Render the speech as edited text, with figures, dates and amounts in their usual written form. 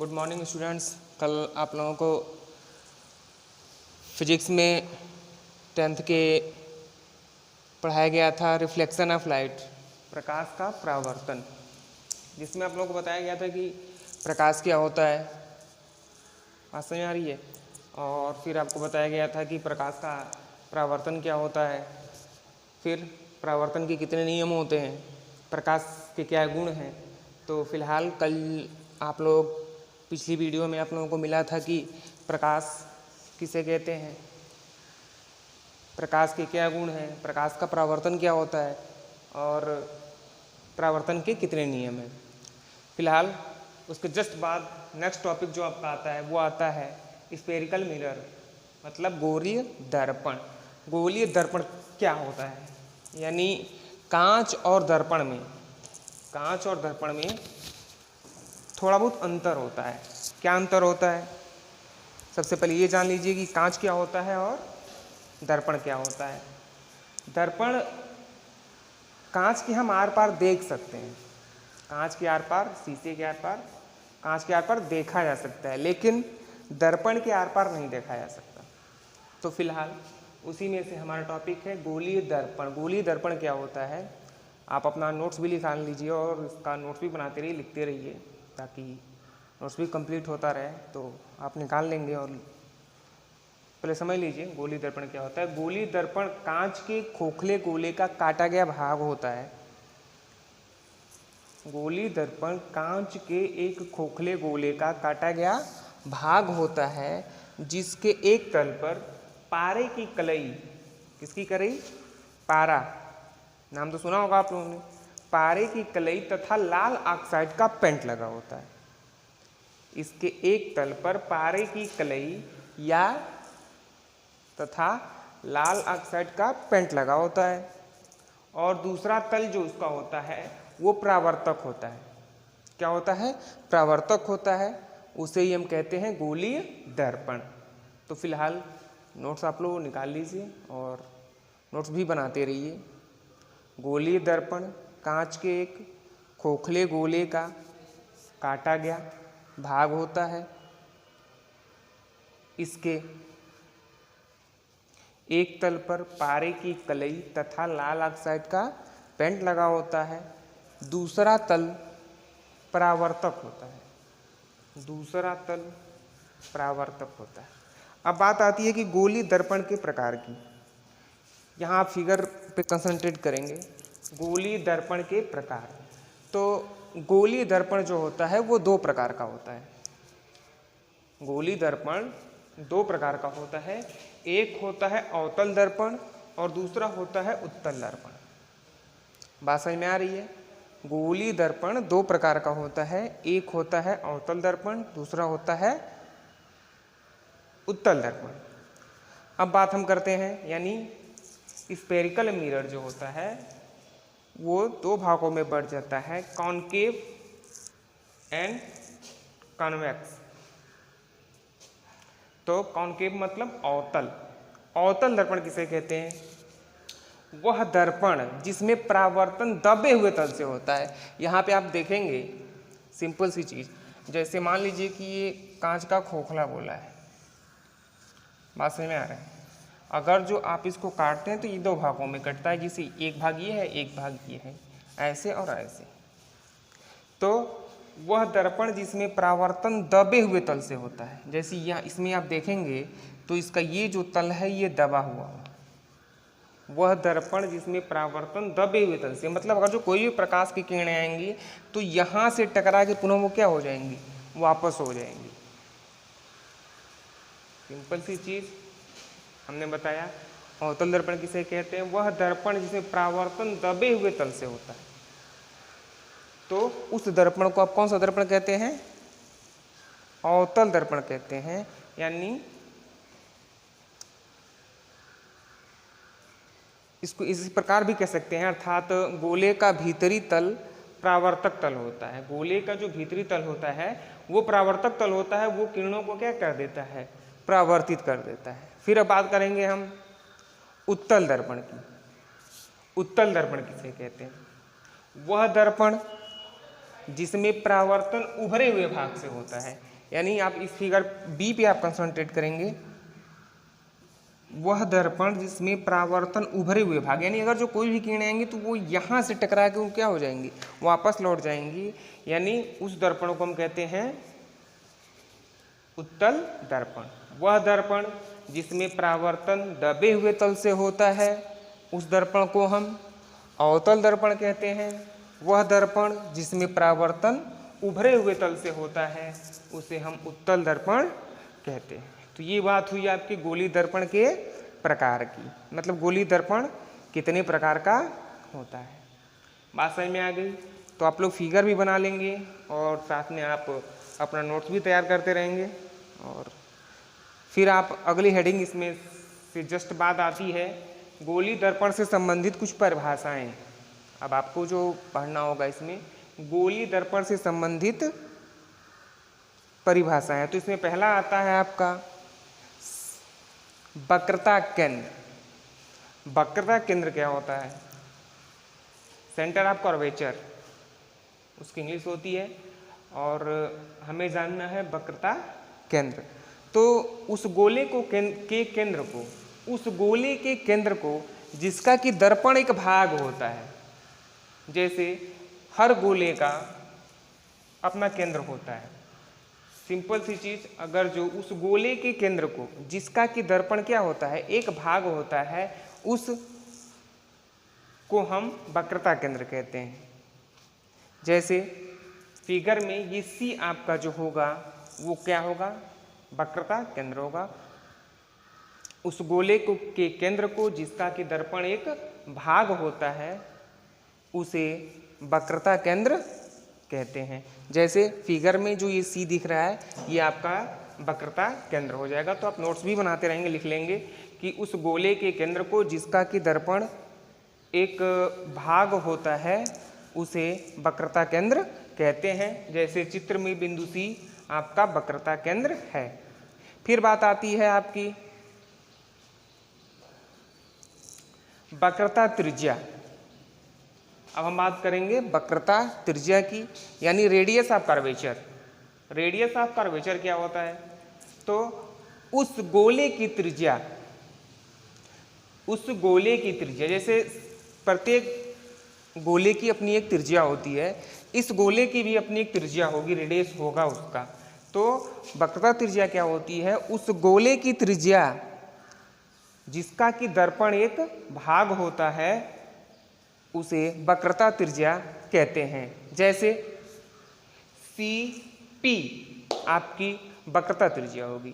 Good morning students. कल आप लोगों को फिजिक्स में 10th के पढ़ाया गया था रिफ्लेक्शन ऑफ लाइट, प्रकाश का परावर्तन, जिसमें आप लोगों को बताया गया था कि प्रकाश क्या होता है, बात समझ आ रही है। और फिर आपको बताया गया था कि प्रकाश का परावर्तन क्या होता है, फिर परावर्तन के कितने नियम होते हैं, प्रकाश के क्या गुण हैं। तो फिलहाल कल आप लोग पिछली वीडियो में आप लोगों को मिला था कि प्रकाश किसे कहते हैं, प्रकाश के क्या गुण हैं, प्रकाश का परावर्तन क्या होता है और परावर्तन के कितने नियम हैं। फिलहाल उसके जस्ट बाद नेक्स्ट टॉपिक जो आपका आता है वो आता है स्फेरिकल मिरर, मतलब गोलीय दर्पण। गोलीय दर्पण क्या होता है, यानी कांच और दर्पण में थोड़ा बहुत अंतर होता है। क्या अंतर होता है, सबसे पहले ये जान लीजिए कि कांच क्या होता है और दर्पण क्या होता है। दर्पण कांच के हम आर पार देख सकते हैं, कांच के आर पार, शीशे के आर पार, कांच के आर पार देखा जा सकता है, लेकिन दर्पण के आर पार नहीं देखा जा सकता। तो फिलहाल उसी में से हमारा टॉपिक है गोलीय दर्पण। गोलीय दर्पण क्या होता है, आप अपना नोट्स भी निकाल लीजिए और इसका नोट्स भी बनाते रहिए, लिखते रहिए, ताकि नोट्स भी कंप्लीट होता रहे। तो आप निकाल लेंगे और पहले समझ लीजिए गोलीय दर्पण क्या होता है। गोलीय दर्पण कांच के खोखले गोले का काटा गया भाग होता है। गोलीय दर्पण कांच के एक खोखले गोले का काटा गया भाग होता है, जिसके एक तल पर पारे की कलई, किसकी कलई, पारा, नाम तो सुना होगा आप लोगों ने, पारे की कलई तथा लाल ऑक्साइड का पेंट लगा होता है। इसके एक तल पर पारे की कलई या तथा लाल ऑक्साइड का पेंट लगा होता है, और दूसरा तल जो उसका होता है वो परावर्तक होता है। क्या होता है, परावर्तक होता है, उसे ही हम कहते हैं गोलीय दर्पण। तो फिलहाल नोट्स आप लोग निकाल लीजिए और नोट्स भी बनाते रहिए। गोलीय दर्पण कांच के एक खोखले गोले का काटा गया भाग होता है। इसके एक तल पर पारे की कलई तथा लाल ऑक्साइड का पेंट लगा होता है। दूसरा तल परावर्तक होता है, दूसरा तल परावर्तक होता है। अब बात आती है कि गोलीय दर्पण के प्रकार की। यहाँ आप फिगर पे कंसंट्रेट करेंगे, गोलीय दर्पण के प्रकार। तो गोलीय दर्पण जो होता है वो दो प्रकार का होता है। गोलीय दर्पण दो प्रकार का होता है, एक होता है अवतल दर्पण और दूसरा होता है उत्तल दर्पण। बात समझ में आ रही है। गोलीय दर्पण दो प्रकार का होता है, एक होता है अवतल दर्पण, दूसरा होता है उत्तल दर्पण। अब बात हम करते हैं, यानी स्फेरिकल मिरर जो होता है वो दो भागों में बढ़ जाता है, कॉनकेव एंड कॉन्वेक्स। तो कॉनकेव मतलब अवतल। अवतल दर्पण किसे कहते हैं, वह दर्पण जिसमें परावर्तन दबे हुए तल से होता है। यहाँ पे आप देखेंगे सिंपल सी चीज़, जैसे मान लीजिए कि ये कांच का खोखला गोला है, बात समझ में आ रहा है। अगर जो आप इसको काटते हैं तो ये दो भागों में कटता है, जिसे एक भाग ये है एक भाग ये है, ऐसे और ऐसे। तो वह दर्पण जिसमें परावर्तन दबे हुए तल से होता है, जैसे यहाँ इसमें आप देखेंगे तो इसका ये जो तल है ये दबा हुआ है। वह दर्पण जिसमें परावर्तन दबे हुए तल से, मतलब अगर जो कोई भी प्रकाश की किरणें आएंगी तो यहाँ से टकरा के पुनः वो क्या हो जाएंगी, वापस हो जाएंगी। सिंपल सी चीज़ हमने बताया। अवतल दर्पण किसे कहते हैं, वह दर्पण जिसमें परावर्तन दबे हुए तल से होता है। तो उस दर्पण को आप कौन सा दर्पण कहते हैं, अवतल दर्पण कहते हैं। यानी इसको इस प्रकार भी कह सकते हैं, अर्थात गोले का भीतरी तल परावर्तक तल होता है। गोले का जो भीतरी तल होता है वो परावर्तक तल होता है, वो किरणों को क्या कर देता है, परावर्तित कर देता है। फिर अब बात करेंगे हम उत्तल दर्पण की। उत्तल दर्पण किसे कहते हैं, वह दर्पण जिसमें परावर्तन उभरे हुए भाग से होता है। यानी आप इस फिगर बी पे आप कंसंट्रेट करेंगे, वह दर्पण जिसमें परावर्तन उभरे हुए भाग, यानी अगर जो कोई भी किरणें आएंगी तो वो यहाँ से टकरा के वो क्या हो जाएंगी, वापस लौट जाएंगी, यानी उस दर्पण को हम कहते हैं उत्तल दर्पण। वह दर्पण जिसमें परावर्तन दबे हुए तल से होता है उस दर्पण को हम अवतल दर्पण कहते हैं। वह दर्पण जिसमें परावर्तन उभरे हुए तल से होता है उसे हम उत्तल दर्पण कहते हैं। तो ये बात हुई आपके गोलीय दर्पण के प्रकार की, मतलब गोलीय दर्पण कितने प्रकार का होता है। बात समझ में आ गई? तो आप लोग फिगर भी बना लेंगे और साथ में आप अपना नोट्स भी तैयार करते रहेंगे। और फिर आप अगली हेडिंग इसमें से जस्ट बात आती है गोलीय दर्पण से संबंधित कुछ परिभाषाएं। अब आपको जो पढ़ना होगा इसमें गोलीय दर्पण से संबंधित परिभाषाएं। तो इसमें पहला आता है आपका वक्रता केंद्र। वक्रता केंद्र क्या होता है? सेंटर ऑफ कर्वेचर उसकी इंग्लिश होती है, और हमें जानना है वक्रता केंद्र। तो उस गोले को के केंद्र को, उस गोले के केंद्र को जिसका कि दर्पण एक भाग होता है, जैसे हर गोले का अपना केंद्र होता है। सिंपल सी चीज, अगर जो उस गोले के केंद्र को जिसका कि दर्पण क्या होता है एक भाग होता है, उस को हम वक्रता केंद्र कहते हैं। जैसे फिगर में ये सी आपका जो होगा वो क्या होगा, वक्रता केंद्र होगा। उस गोले को के केंद्र को जिसका कि दर्पण एक भाग होता है उसे वक्रता केंद्र कहते हैं। जैसे फिगर में जो ये सी दिख रहा है ये आपका वक्रता केंद्र हो जाएगा। तो आप नोट्स भी बनाते रहेंगे, लिख लेंगे कि उस गोले के केंद्र को जिसका कि दर्पण एक भाग होता है उसे वक्रता केंद्र कहते हैं। जैसे चित्र में बिंदु सी आपका वक्रता केंद्र है। फिर बात आती है आपकी वक्रता त्रिज्या। अब हम बात करेंगे वक्रता त्रिज्या की, यानी radius of curvature. Radius of curvature क्या होता है? तो उस गोले की त्रिज्या, उस गोले की त्रिज्या, जैसे प्रत्येक गोले की अपनी एक त्रिज्या होती है, इस गोले की भी अपनी एक त्रिज्या होगी, रेडियस होगा उसका। तो वक्रता त्रिज्या क्या होती है? उस गोले की त्रिज्या जिसका कि दर्पण एक भाग होता है उसे वक्रता त्रिज्या कहते हैं। जैसे सी पी आपकी वक्रता त्रिज्या होगी।